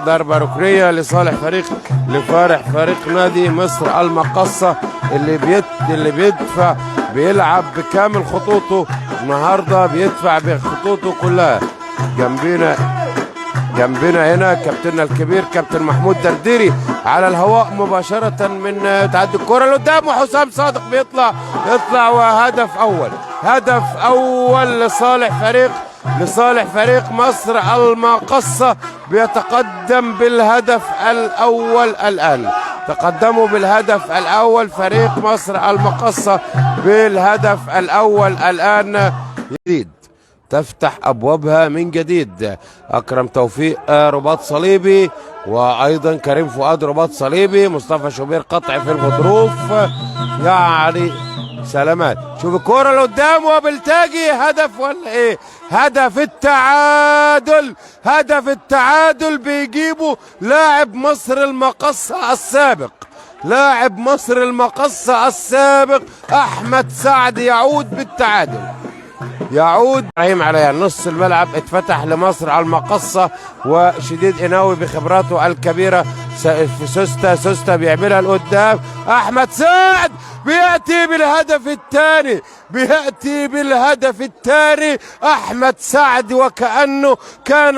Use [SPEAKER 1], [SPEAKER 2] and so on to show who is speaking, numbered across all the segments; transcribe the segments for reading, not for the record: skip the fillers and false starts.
[SPEAKER 1] ضربة ركنية لصالح فريق نادي مصر المقصة اللي بيدفع، بيلعب بكامل خطوطه النهارده، بيدفع بخطوطه كلها. جنبنا هنا كابتننا الكبير كابتن محمود درديري على الهواء مباشرة من تعدي الكرة لقدام، وحسام صادق يطلع هدف أول لصالح فريق مصر المقصة، بيتقدم بالهدف الأول الآن. تقدموا بالهدف الأول فريق مصر المقصة بالهدف الأول الآن. جديد تفتح أبوابها من جديد. أكرم توفيق رباط صليبي، وأيضا كريم فؤاد رباط صليبي، مصطفى شوبير قطع في الغضروف، يعني سلامات. شوف الكورة اللي قدام وبالتاجي، هدف ولا ايه؟ هدف التعادل بيجيبه لاعب مصر المقصة السابق أحمد سعد، يعود بالتعادل. ابراهيم عليان. نص الملعب اتفتح لمصر المقصة، وشديد قناوي بخبراته الكبيرة في سوسته بيعملها لقدام. احمد سعد بيأتي بالهدف الثاني. احمد سعد وكأنه كان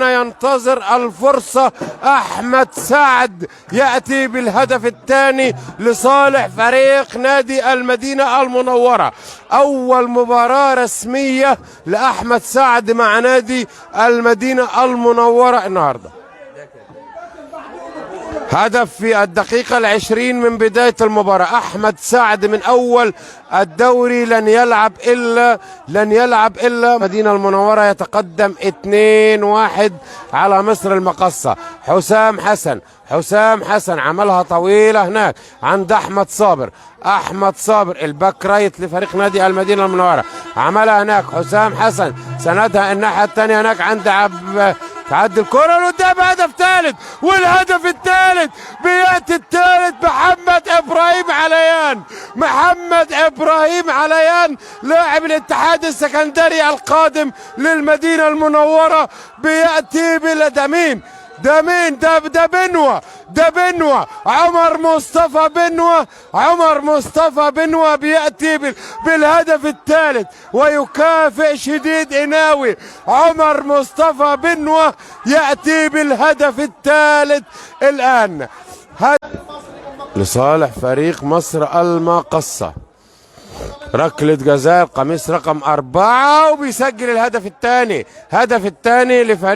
[SPEAKER 1] ينتظر الفرصة. احمد سعد يأتي بالهدف الثاني لصالح فريق نادي المدينة المنورة. اول مباراة رسمية لأحمد سعد مع نادي المدينة المنورة النهارده. هدف في الدقيقة 20 من بداية المباراة. أحمد سعد من أول الدوري لن يلعب إلا مدينة المنورة، يتقدم 2-1 على مصر المقصة. حسام حسن عملها طويلة هناك عند أحمد صابر الباك رايت لفريق نادي المدينة المنورة، عملها هناك. حسام حسن سندها الناحية الثانية هناك عند تعدي الكرة لقدام. هدف ثالث، والهدف الثالث بيأتي محمد إبراهيم عليان لاعب الاتحاد السكندري القادم للمدينة المنورة، بيأتي ده بنوة عمر مصطفى بنوة بيأتي بالهدف الثالث، ويكافئ شديد قناوي. عمر مصطفى بنوة يأتي بالهدف الثالث الآن لصالح فريق مصر المقصة. ركلة جزاء، قميص رقم 4، وبيسجل الهدف الثاني لفريق